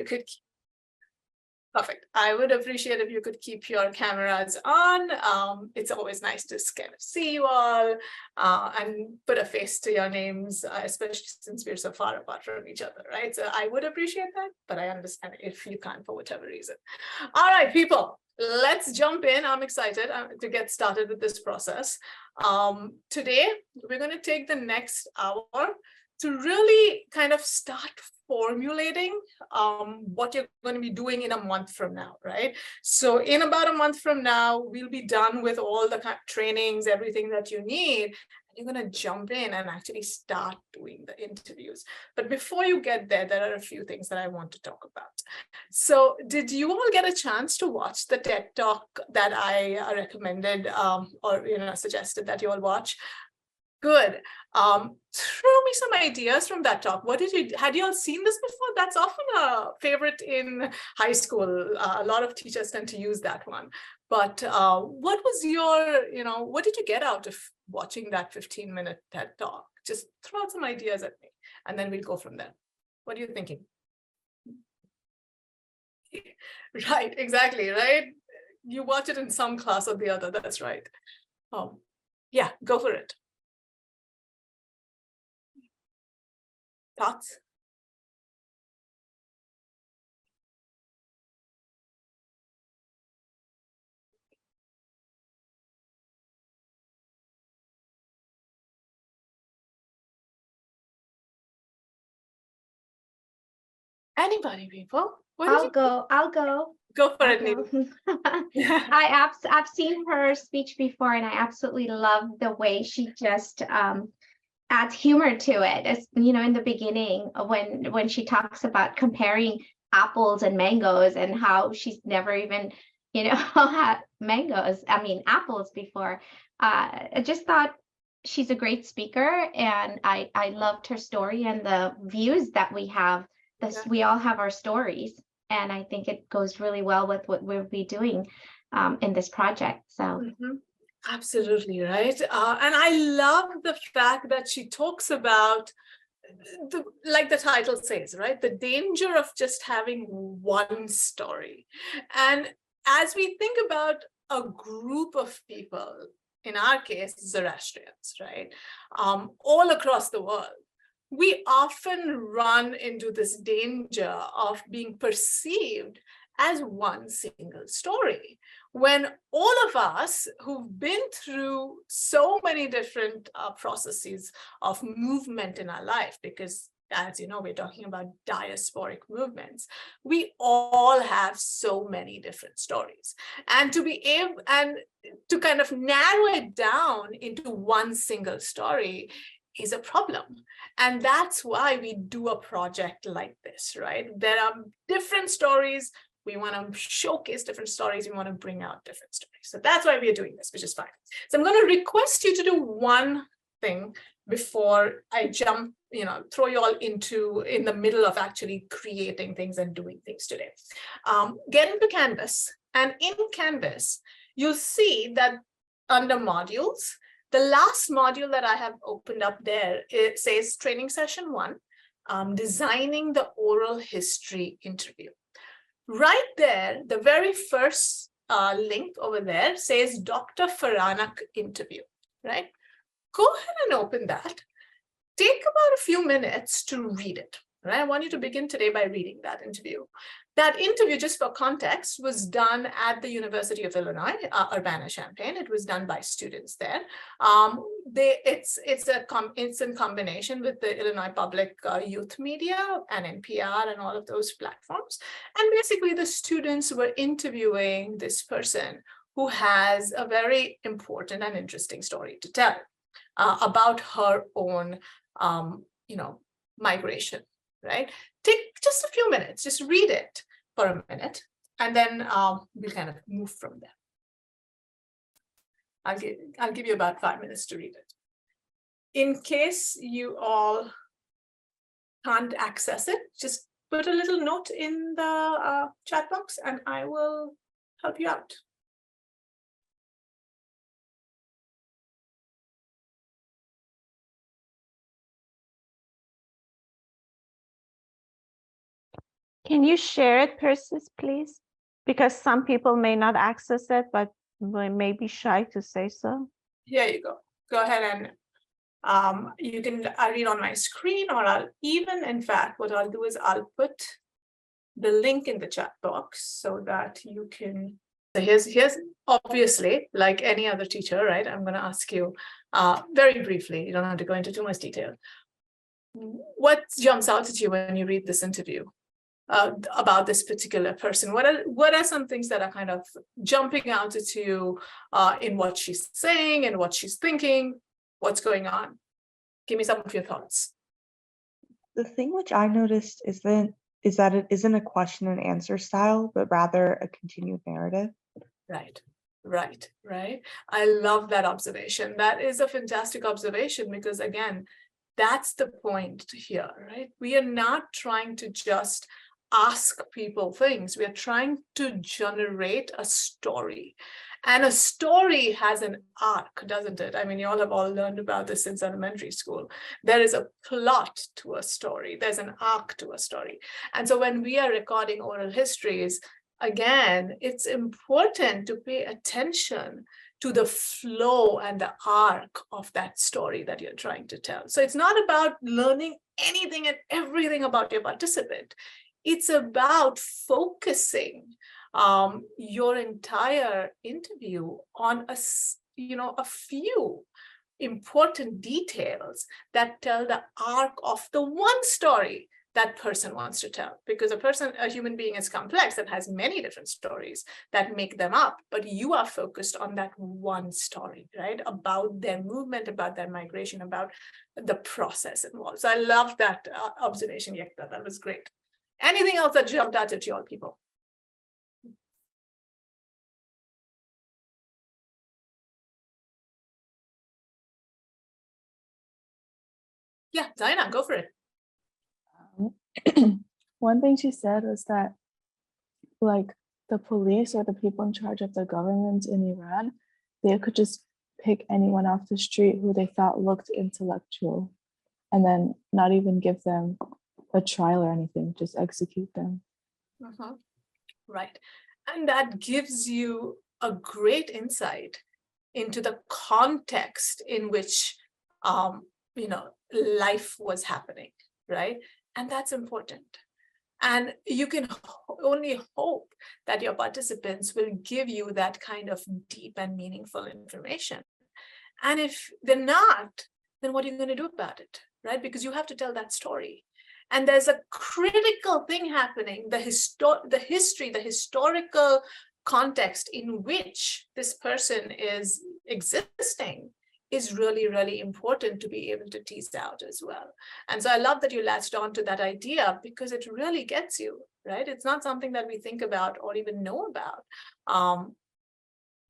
could Perfect. I would appreciate if you could keep your cameras on. It's always nice to kind of see you all and put a face to your names, especially since we're so far apart from each other, right? So I would appreciate that, but I understand if you can't for whatever reason. All right, people, let's jump in. I'm excited to get started with this process. Today, we're going to take the next hour to really kind of start formulating what you're going to be doing in a month from now, right? So in about a month from now, we'll be done with all the kind of trainings, everything that you need. And you're going to jump in and actually start doing the interviews. But before you get there, there are a few things that I want to talk about. So did you all get a chance to watch the TED Talk that I recommended or suggested that you all watch? Good. Throw me some ideas from that talk. Had you all seen this before? That's often a favorite in high school. A lot of teachers tend to use that one. But what was what did you get out of watching that 15-minute TED Talk? Just throw out some ideas at me, and then we'll go from there. What are you thinking? Right, exactly, right? You watch it in some class or the other, that's right. Yeah, go for it. Thoughts? Anybody, people? I'll go. Go for it, Neetu. I've seen her speech before, and I absolutely love the way she just adds humor to it. As in the beginning, when she talks about comparing apples and mangoes, and how she's never even had apples before. I just thought she's a great speaker, and I loved her story and the views that we have. We all have our stories, and I think it goes really well with what we'll be doing in this project. So. Absolutely, right. And I love the fact that she talks about, like the title says, right, the danger of just having one story. And as we think about a group of people, in our case, Zoroastrians, right, all across the world, we often run into this danger of being perceived as one single story, when all of us who've been through so many different processes of movement in our life, because as you know, we're talking about diasporic movements, we all have so many different stories. And to be able and to kind of narrow it down into one single story is a problem. And that's why we do a project like this, right? There are different stories. We want to showcase different stories. We want to bring out different stories. So that's why we are doing this, which is fine. So I'm going to request you to do one thing before I jump, throw you all in the middle of actually creating things and doing things today. Get into Canvas. And in Canvas, you'll see that under modules, the last module that I have opened up there, it says training session 1, designing the oral history interview. Right there, the very first link over there says Dr. Faranak interview, right? Go ahead and open that. Take about a few minutes to read it. Right? I want you to begin today by reading that interview. That interview, just for context, was done at the University of Illinois, Urbana-Champaign. It was done by students there. It's in combination with the Illinois Public Youth Media and NPR and all of those platforms. And basically, the students were interviewing this person who has a very important and interesting story to tell about her own, migration. Right? Take just a few minutes, just read it for a minute, and then we'll kind of move from there. I'll give you about 5 minutes to read it. In case you all can't access it, just put a little note in the chat box and I will help you out. Can you share it, Persis, please? Because some people may not access it, but may be shy to say so. Here you go. Go ahead and you can read on my screen, or I'll even, in fact, what I'll do is I'll put the link in the chat box so that you can. So here's obviously, like any other teacher, right? I'm going to ask you very briefly. You don't have to go into too much detail. What jumps out at you when you read this interview about this particular person? What are some things that are kind of jumping out at you in what she's saying and what she's thinking? What's going on? Give me some of your thoughts. The thing which I noticed is that it isn't a question and answer style, but rather a continued narrative. Right. I love that observation. That is a fantastic observation because, again, that's the point here, right? We are not trying to just ask people things. We are trying to generate a story. And a story has an arc, doesn't it? I mean, you all have learned about this since elementary school. There is a plot to a story. There's an arc to a story. And so when we are recording oral histories, again, it's important to pay attention to the flow and the arc of that story that you're trying to tell. So it's not about learning anything and everything about your participant. It's about focusing your entire interview on a few important details that tell the arc of the one story that person wants to tell, because a human being is complex and has many different stories that make them up, but you are focused on that one story, right? About their movement, about their migration, about the process involved. So I love that observation, Yekta. That was great. Anything else that jumped out at you all, people? Yeah, Zaina, go for it. One thing she said was that, like, the police or the people in charge of the government in Iran, they could just pick anyone off the street who they thought looked intellectual and then not even give them a trial or anything, just execute them. Right. And that gives you a great insight into the context in which life was happening, right? And that's important. And you can only hope that your participants will give you that kind of deep and meaningful information. And if they're not, then what are you going to do about it, right? Because you have to tell that story. And there's a critical thing happening, the historical context in which this person is existing is really, really important to be able to tease out as well. And so I love that you latched on to that idea because it really gets you, right? It's not something that we think about or even know about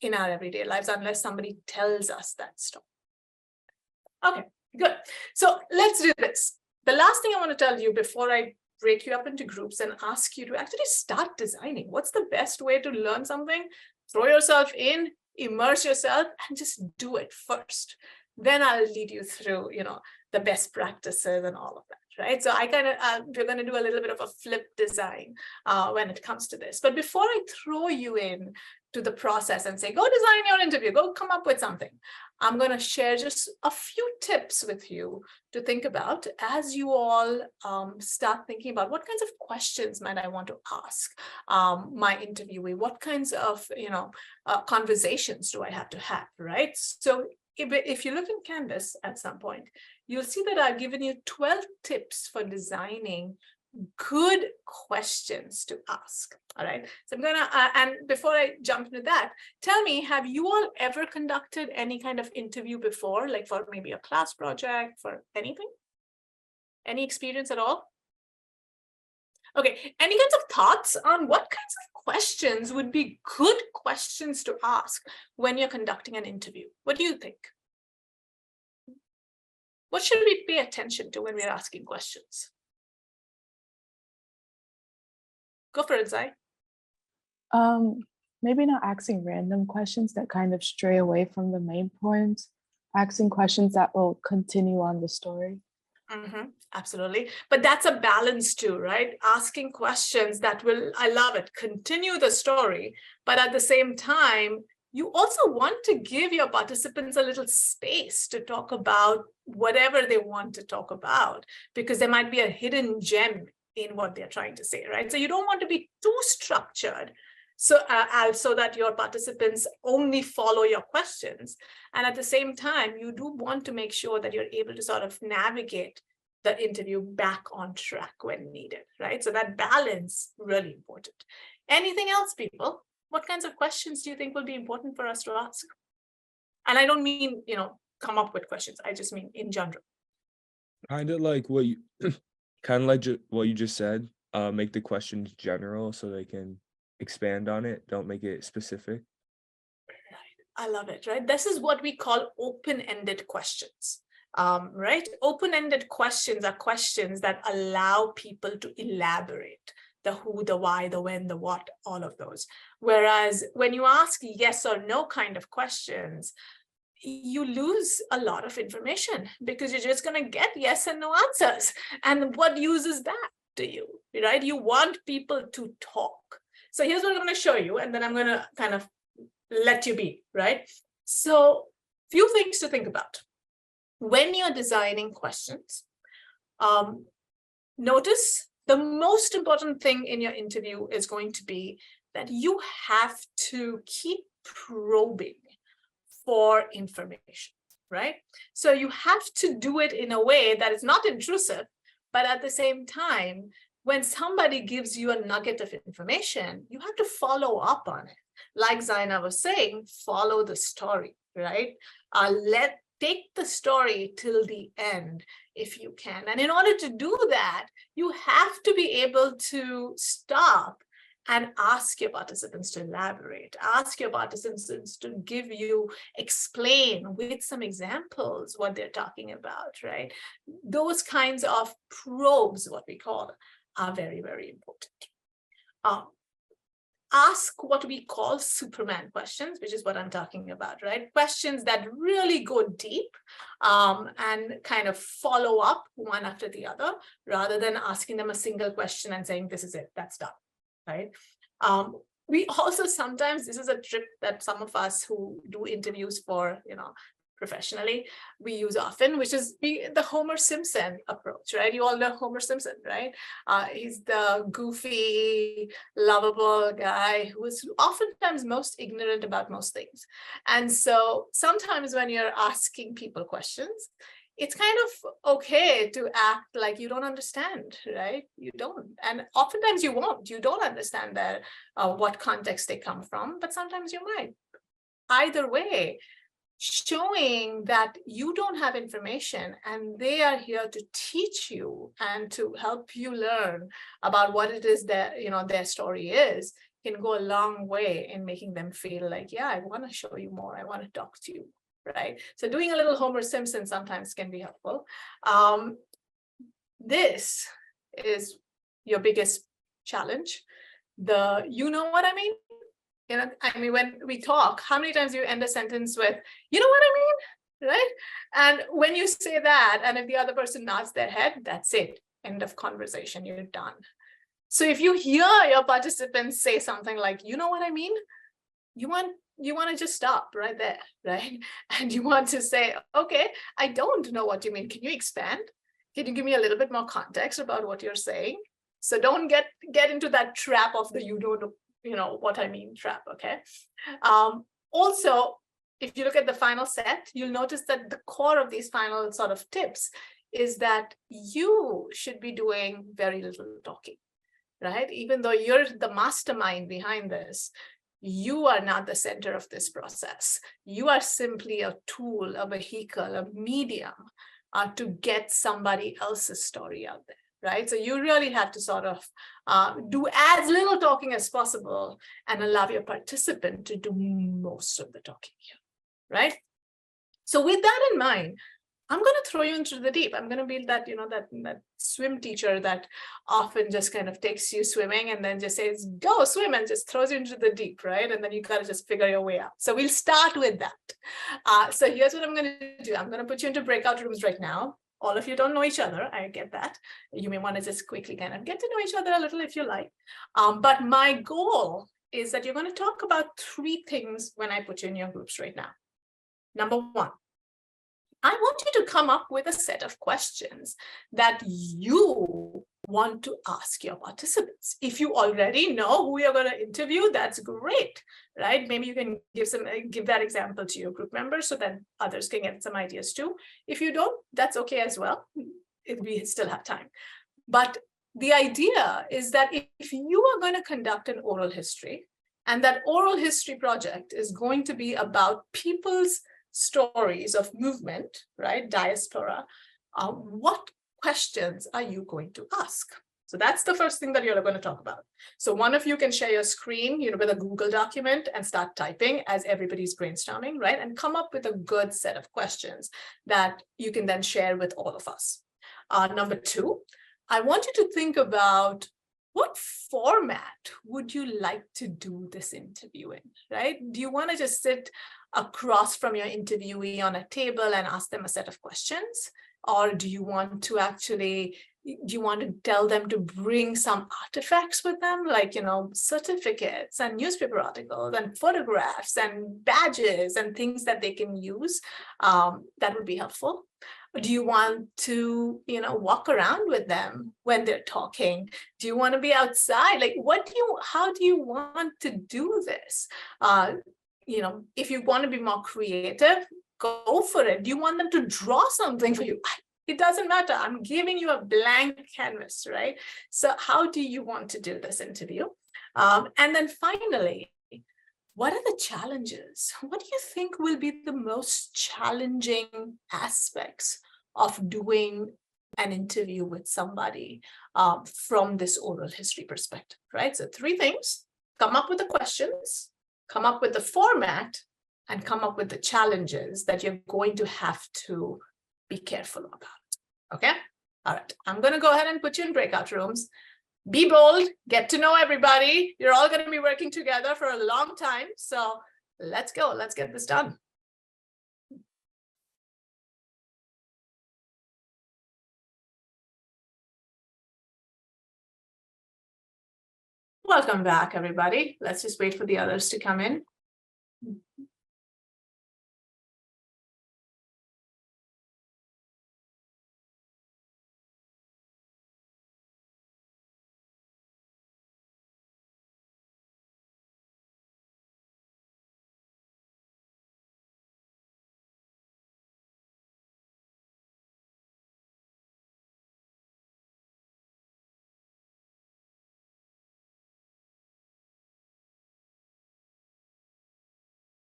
in our everyday lives unless somebody tells us that story. Okay, good. So let's do this. The last thing I want to tell you before I break you up into groups and ask you to actually start designing. What's the best way to learn something? Throw yourself in, immerse yourself, and just do it first. Then I'll lead you through, the best practices and all of that, right? So we're going to do a little bit of a flip design when it comes to this. But before I throw you in to the process and say, go design your interview, go come up with something, I'm going to share just a few tips with you to think about as you all start thinking about what kinds of questions might I want to ask my interviewee, what kinds of conversations do I have to have, right? So if you look in Canvas at some point, you'll see that I've given you 12 tips for designing good questions to ask. All right. So I'm gonna, and before I jump into that, tell me, have you all ever conducted any kind of interview before, like for maybe a class project, for anything? Any experience at all? Okay. Any kinds of thoughts on what kinds of questions would be good questions to ask when you're conducting an interview? What do you think? What should we pay attention to when we're asking questions? Go for it, Zai. Maybe not asking random questions that kind of stray away from the main point, asking questions that will continue on the story. Absolutely. But that's a balance too, right? Asking questions that will, I love it, continue the story, but at the same time, you also want to give your participants a little space to talk about whatever they want to talk about, because there might be a hidden gem in what they're trying to say, right? So you don't want to be too structured so that your participants only follow your questions. And at the same time, you do want to make sure that you're able to sort of navigate the interview back on track when needed, right? So that balance, really important. Anything else, people? What kinds of questions do you think will be important for us to ask? And I don't mean, come up with questions. I just mean in general. Kind of like what you, what you just said. Make the questions general so they can expand on it. Don't make it specific. Right. I love it, right? This is what we call open-ended questions. Right? Open-ended questions are questions that allow people to elaborate the who, the why, the when, the what, all of those. Whereas when you ask yes or no kind of questions, you lose a lot of information because you're just going to get yes and no answers. And what use is that to you, right? You want people to talk. So here's what I'm going to show you, and then I'm going to kind of let you be, right? So few things to think about. When you're designing questions, notice the most important thing in your interview is going to be that you have to keep probing for information, right? So you have to do it in a way that is not intrusive, but at the same time, when somebody gives you a nugget of information, you have to follow up on it. Like Zaina was saying, follow the story, right? Take the story till the end if you can. And in order to do that, you have to be able to stop and ask your participants to elaborate, ask your participants to explain with some examples what they're talking about, right? Those kinds of probes, what we call, are very, very important. Ask what we call Superman questions, which is what I'm talking about, right? Questions that really go deep and kind of follow up one after the other, rather than asking them a single question and saying, this is it, that's done, right? We also sometimes, this is a trick that some of us who do interviews for, professionally, we use often, which is the Homer Simpson approach, right? You all know Homer Simpson, right? He's the goofy, lovable guy who is oftentimes most ignorant about most things. And so sometimes when you're asking people questions, it's kind of okay to act like you don't understand, right? You don't. And oftentimes you won't. You don't understand what context they come from, but sometimes you might. Either way, showing that you don't have information and they are here to teach you and to help you learn about what it is that their story is, can go a long way in making them feel like, yeah, I want to show you more, I want to talk to you, right? So doing a little Homer Simpson sometimes can be helpful. This is your biggest challenge. You know what I mean? When we talk, how many times do you end a sentence with, you know what I mean, right? And when you say that, and if the other person nods their head, that's it, end of conversation, you're done. So if you hear your participants say something like, you know what I mean, you want to just stop right there, right? And you want to say, okay, I don't know what you mean. Can you expand? Can you give me a little bit more context about what you're saying? So don't get into that trap of the you don't know what I mean trap, okay? Also, if you look at the final set, you'll notice that the core of these final sort of tips is that you should be doing very little talking, right? Even though you're the mastermind behind this, you are not the center of this process. You are simply a tool, a vehicle, a medium to get somebody else's story out there. Right? So you really have to sort of do as little talking as possible and allow your participant to do most of the talking here, right? So with that in mind, I'm going to throw you into the deep. I'm going to be that, that swim teacher that often just kind of takes you swimming and then just says, go swim, and just throws you into the deep, right? And then you got to just figure your way out. So we'll start with that. So here's what I'm going to do. I'm going to put you into breakout rooms right now. All of you don't know each other. I get that. You may want to just quickly kind of get to know each other a little if you like. But my goal is that you're going to talk about 3 things when I put you in your groups right now. Number 1, I want you to come up with a set of questions that you want to ask your participants. If you already know who you're going to interview, that's great, right? Maybe you can give that example to your group members so that others can get some ideas too. If you don't, that's okay as well. We still have time. But the idea is that if you are going to conduct an oral history, and that oral history project is going to be about people's stories of movement, right, diaspora, what questions are you going to ask? So that's the first thing that you're going to talk about. So one of you can share your screen, with a Google document and start typing as everybody's brainstorming, right? And come up with a good set of questions that you can then share with all of us. Number 2, I want you to think about what format would you like to do this interview in, right? Do you want to just sit across from your interviewee on a table and ask them a set of questions? Or do you want to tell them to bring some artifacts with them, like, certificates and newspaper articles and photographs and badges and things that they can use? That would be helpful. Do you want to, walk around with them when they're talking? Do you want to be outside? Like, how do you want to do this? If you want to be more creative, go for it. Do you want them to draw something for you? It doesn't matter. I'm giving you a blank canvas, right? So how do you want to do this interview? And then finally, what are the challenges? What do you think will be the most challenging aspects of doing an interview with somebody from this oral history perspective, right? So 3 things: come up with the questions, come up with the format, and come up with the challenges that you're going to have to be careful about. Okay? All right. I'm going to go ahead and put you in breakout rooms. Be bold, get to know everybody. You're all going to be working together for a long time. So let's go. Let's get this done. Welcome back, everybody. Let's just wait for the others to come in.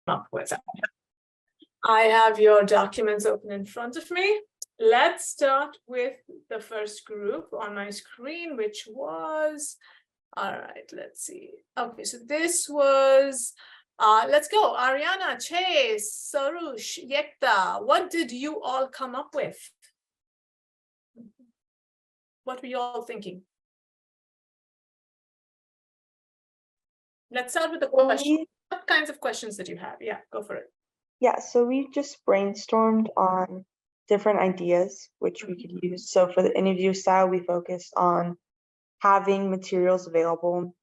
Up with. I have your documents open in front of me. Let's start with the first group on my screen, which was, all right, let's see. Okay, so this was, let's go. Ariana, Chase, Sarush, Yekta, what did you all come up with? What were you all thinking? Let's start with the question. What kinds of questions did you have? Yeah, go for it. Yeah, so we just brainstormed on different ideas which we could use. So for the interview style, we focused on having materials available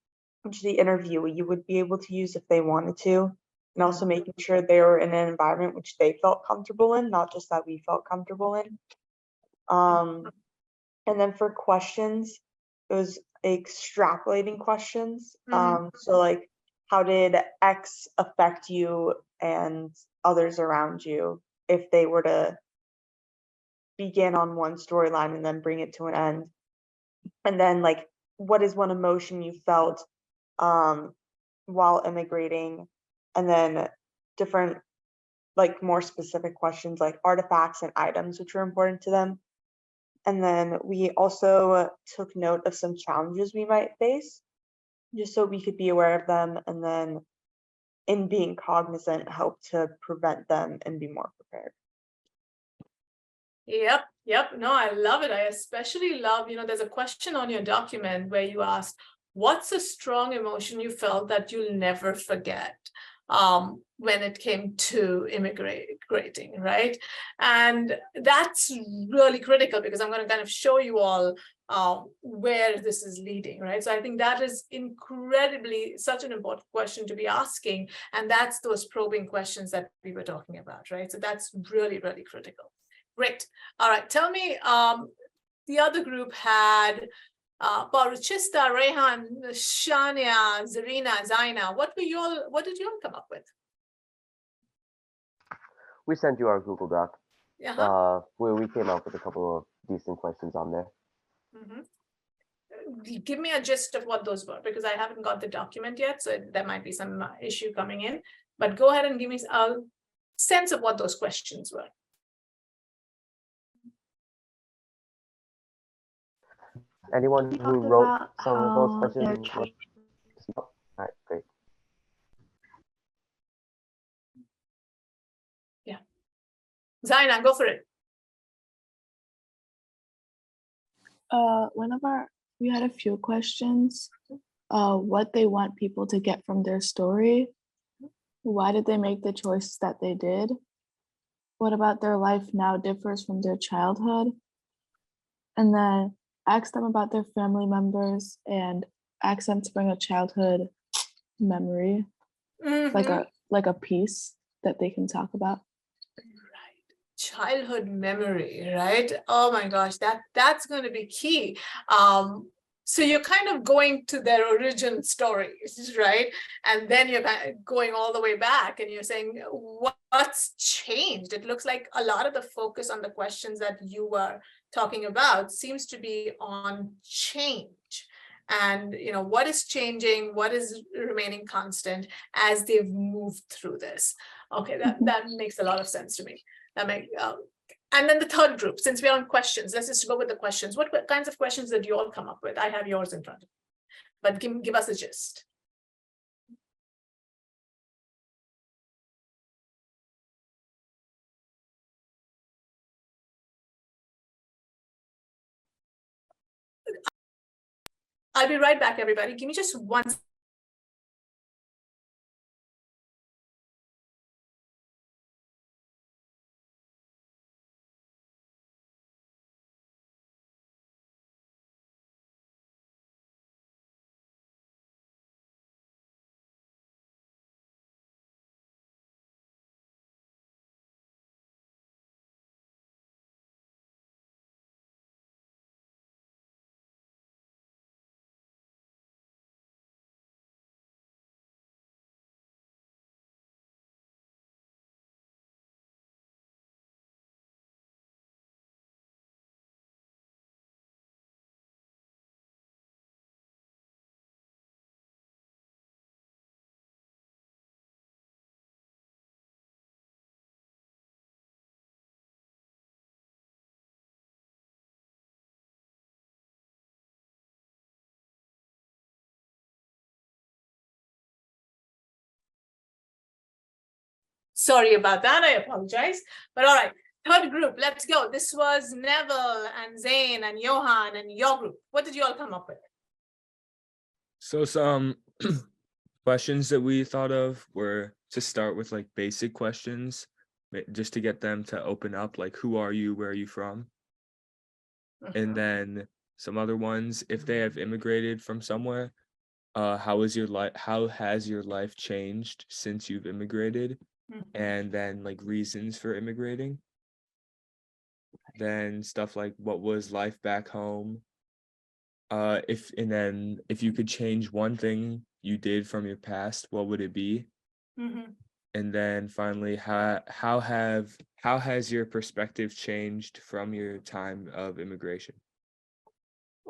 which the interviewee you would be able to use if they wanted to, and also making sure they were in an environment which they felt comfortable in, not just that we felt comfortable in. And then for questions, it was extrapolating questions. So like, how did X affect you and others around you if they were to begin on one storyline and then bring it to an end? And then like, what is one emotion you felt while immigrating? And then different, like more specific questions like artifacts and items which were important to them. And then we also took note of some challenges we might face, just so we could be aware of them, and then in being cognizant, help to prevent them and be more prepared. Yep. No, I love it. I especially love, there's a question on your document where you asked, what's a strong emotion you felt that you'll never forget when it came to migrating, right? And that's really critical because I'm going to kind of show you all where this is leading, right? So I think that is incredibly such an important question to be asking. And that's those probing questions that we were talking about, right? So that's really, really critical. Great. All right. Tell me, the other group had Paruchista, Rehan, Shania, Zarina, Zaina. What did you all come up with? We sent you our Google Doc. Where we came up with a couple of decent questions on there. Give me a gist of what those were, because I haven't got the document yet, so there might be some issue coming in. But go ahead and give me a sense of what those questions were. Anyone who wrote some of those questions? All right, great. Yeah. Zaina, go for it. We had a few questions. What they want people to get from their story. Why did they make the choices that they did? What about their life now differs from their childhood? And then ask them about their family members and ask them to bring a childhood memory, like a piece that they can talk about. Childhood memory, right? Oh my gosh, that's going to be key. So you're kind of going to their origin stories, right? And then you're going all the way back and you're saying, what's changed? It looks like a lot of the focus on the questions that you were talking about seems to be on change. And what is changing, what is remaining constant as they've moved through this. Okay, that makes a lot of sense to me. And then the third group, since we're on questions, let's just go with the questions. What kinds of questions did you all come up with? I have yours in front of me, but give us a gist. I'll be right back, everybody. Give me just one. Sorry about that. I apologize. But all right, third group, let's go. This was Neville and Zane and Johan and your group. What did you all come up with? So some questions that we thought of were to start with like basic questions, just to get them to open up, like who are you, where are you from? And then some other ones, if they have immigrated from somewhere, how has your life changed since you've immigrated? And then like reasons for immigrating. Then stuff like what was life back home? If you could change one thing you did from your past, what would it be? And then finally, how has your perspective changed from your time of immigration?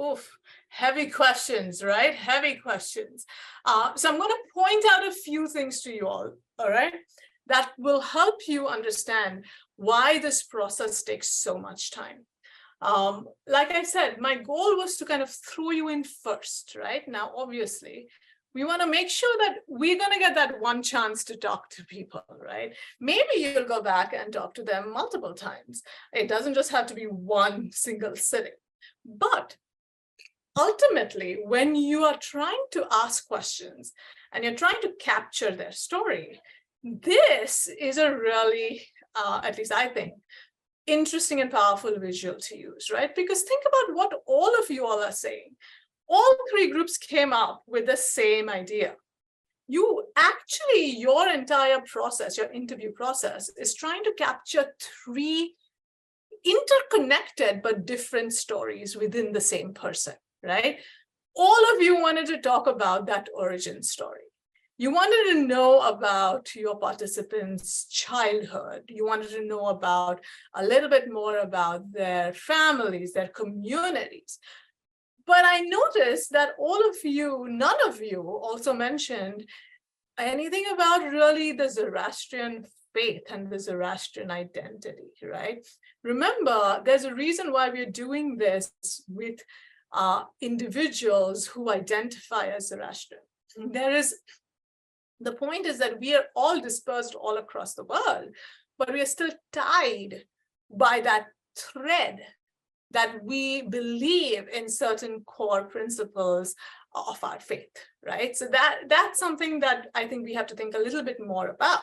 Oof, heavy questions, right? Heavy questions. So I'm going to point out a few things to you all right? That will help you understand why this process takes so much time. Like I said, my goal was to kind of throw you in first, right? Now, obviously, we want to make sure that we're going to get that one chance to talk to people, right? Maybe you'll go back and talk to them multiple times. It doesn't just have to be one single sitting. But ultimately, when you are trying to ask questions and you're trying to capture their story, this is a really at least I think, interesting and powerful visual to use, right? Because think about what all of you all are saying. All three groups came up with the same idea. You actually, your entire process, your interview process, is trying to capture three interconnected but different stories within the same person, right? All of you wanted to talk about that origin story. You wanted to know about your participants' childhood. You wanted to know about a little bit more about their families, their communities. But I noticed that all of you, none of you also mentioned anything about really the Zoroastrian faith and the Zoroastrian identity, right? Remember, there's a reason why we're doing this with individuals who identify as Zoroastrian. The point is that we are all dispersed all across the world, but we are still tied by that thread that we believe in certain core principles of our faith, right? So that's something that I think we have to think a little bit more about.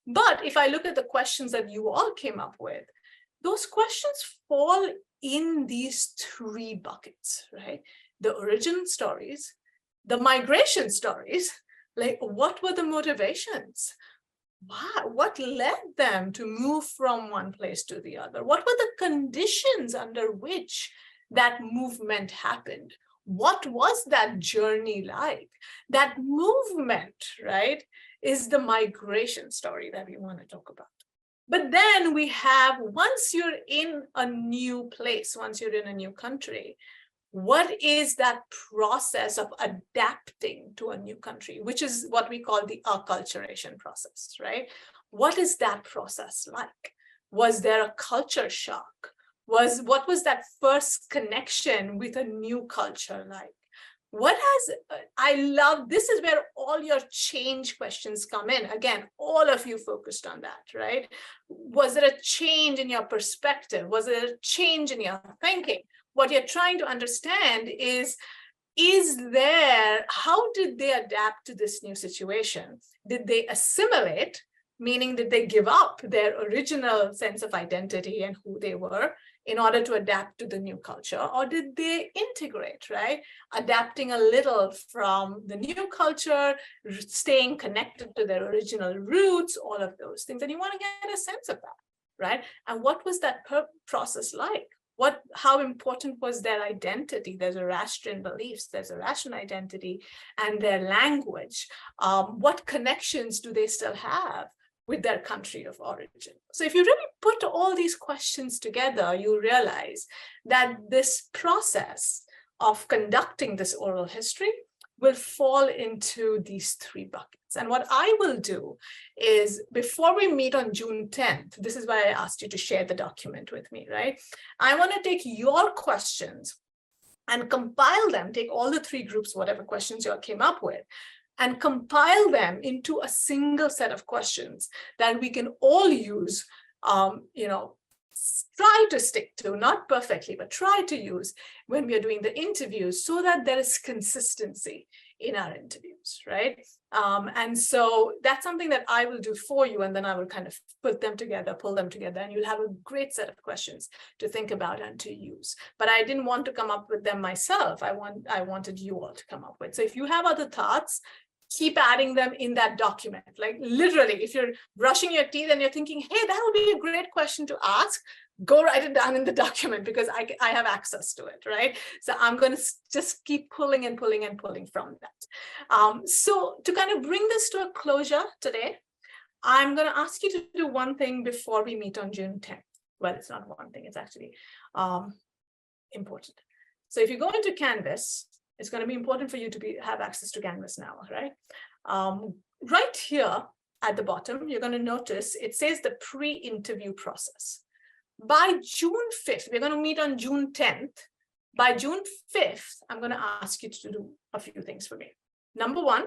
But if I look at the questions that you all came up with, those questions fall in these three buckets, right? The origin stories, the migration stories, like what were the motivations? Wow, what led them to move from one place to the other? What were the conditions under which that movement happened? What was that journey like? That movement, right, is the migration story that we want to talk about. But then we have, once you're in a new place, once you're in a new country, what is that process of adapting to a new country, which is what we call the acculturation process, right? What is that process like? Was there a culture shock? What was that first connection with a new culture like? I love, this is where all your change questions come in. Again, all of you focused on that, right? Was there a change in your perspective? Was there a change in your thinking? What you're trying to understand is there, how did they adapt to this new situation? Did they assimilate, meaning did they give up their original sense of identity and who they were in order to adapt to the new culture? Or did they integrate, right? Adapting a little from the new culture, staying connected to their original roots, all of those things. And you want to get a sense of that, right? And what was that process like? How important was their identity, their Zoroastrian beliefs, their Zoroastrian identity, and their language? What connections do they still have with their country of origin? So if you really put all these questions together, you realize that this process of conducting this oral history will fall into these three buckets. And what I will do is, before we meet on June 10th, this is why I asked you to share the document with me, right? I want to take your questions and compile them, take all the three groups, whatever questions you all came up with, and compile them into a single set of questions that we can all use, try to stick to, not perfectly, but try to use when we are doing the interviews, so that there is consistency in our interviews, right? And so that's something that I will do for you, and then I will kind of put them together, pull them together, and you'll have a great set of questions to think about and to use. But I didn't want to come up with them myself. I wanted you all to come up with. So if you have other thoughts, keep adding them in that document. Like literally, if you're brushing your teeth and you're thinking, hey, that would be a great question to ask, go write it down in the document, because I have access to it, right? So I'm going to just keep pulling and pulling and pulling from that. So to kind of bring this to a closure today, I'm going to ask you to do one thing before we meet on June 10th. Well, it's not one thing, it's actually important. So if you go into Canvas, it's going to be important for you to have access to Canvas now, right? Right here at the bottom, you're going to notice it says the pre-interview process. By June 5th, we're going to meet on June 10th. By June 5th, I'm going to ask you to do a few things for me. Number one,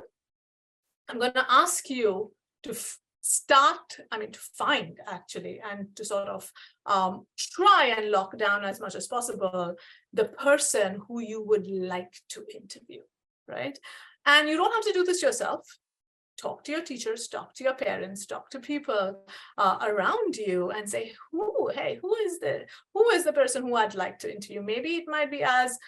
I'm going to ask you to find actually, and to sort of try and lock down as much as possible the person who you would like to interview, right? And you don't have to do this yourself. talk to your teachers, talk to your parents, talk to people around you and say, who is the person who I'd like to interview? Maybe it might be as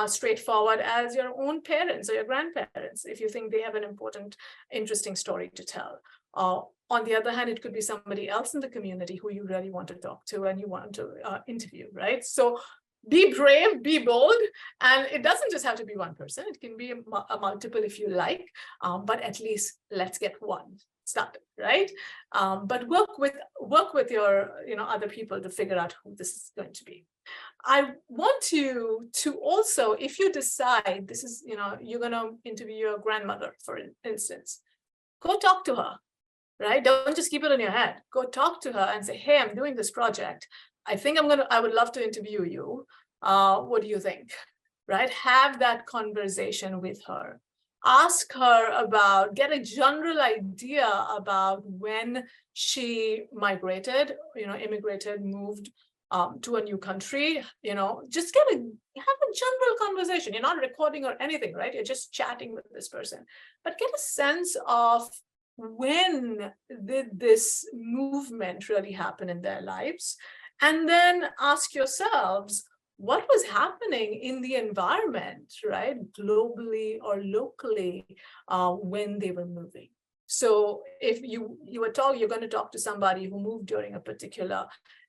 straightforward as your own parents or your grandparents, if you think they have an important, interesting story to tell. On the other hand, it could be somebody else in the community who you really want to talk to and you want to interview, right? So be brave, be bold, and it doesn't just have to be one person. It can be a multiple if you like, but at least let's get one started, right? But work with your other people to figure out who this is going to be. I want you to also, if you decide this is, you're going to interview your grandmother, for instance, go talk to her, right? Don't just keep it in your head. Go talk to her and say, hey, I'm doing this project. I think I would love to interview you. What do you think? Right? Have that conversation with her. Ask her get a general idea about when she migrated, immigrated, moved to a new country, just have a general conversation. You're not recording or anything, right? You're just chatting with this person, but get a sense of when did this movement really happen in their lives? And then ask yourselves, what was happening in the environment, right? Globally or locally when they were moving. So if you were told you're going to talk to somebody who moved during a particular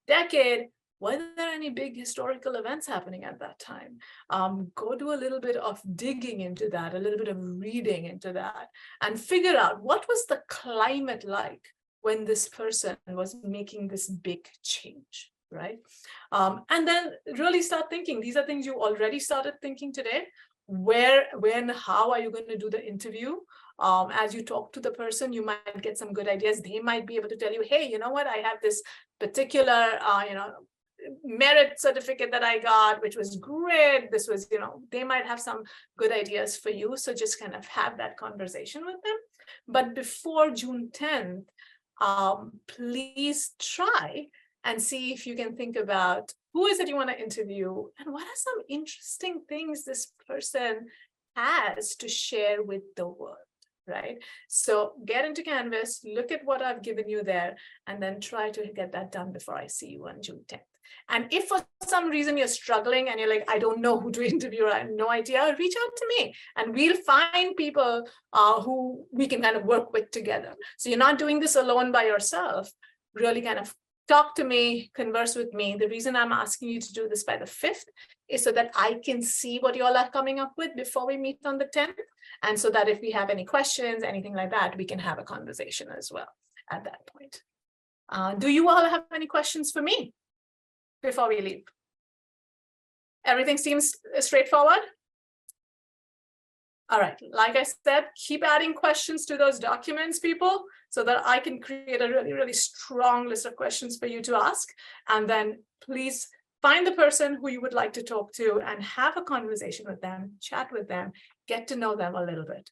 decade, were there any big historical events happening at that time? Go do a little bit of digging into that, a little bit of reading into that, and figure out what was the climate like when this person was making this big change, right? And then really start thinking. These are things you already started thinking today. Where, when, how are you going to do the interview? As you talk to the person, you might get some good ideas. They might be able to tell you, hey, you know what? I have this particular, merit certificate that I got, which was great. This was, they might have some good ideas for you. So just kind of have that conversation with them. But before June 10th, please try and see if you can think about who is it you want to interview and what are some interesting things this person has to share with the world, right? So get into Canvas, look at what I've given you there, and then try to get that done before I see you on June 10th. And if for some reason you're struggling and you're like, I don't know who to interview, I have no idea, reach out to me and we'll find people who we can kind of work with together. So you're not doing this alone by yourself. Really kind of talk to me, converse with me. The reason I'm asking you to do this by the 5th is so that I can see what you all are coming up with before we meet on the 10th. And so that if we have any questions, anything like that, we can have a conversation as well at that point. Do you all have any questions for me before we leave? Everything seems straightforward? All right, like I said, keep adding questions to those documents, people, so that I can create a really, really strong list of questions for you to ask. And then please find the person who you would like to talk to and have a conversation with them, chat with them, get to know them a little bit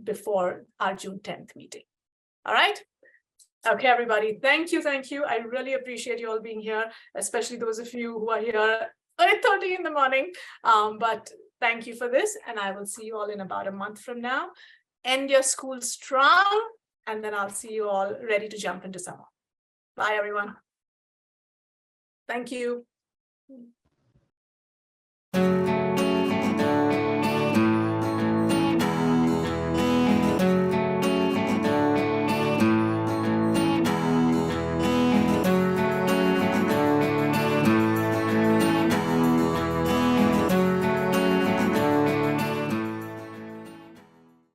before our June 10th meeting. All right? Okay, everybody, thank you. I really appreciate you all being here, especially those of you who are here at 8:30 in the morning. But thank you for this, and I will see you all in about a month from now. End your school strong, and then I'll see you all ready to jump into summer. Bye, everyone. Thank you.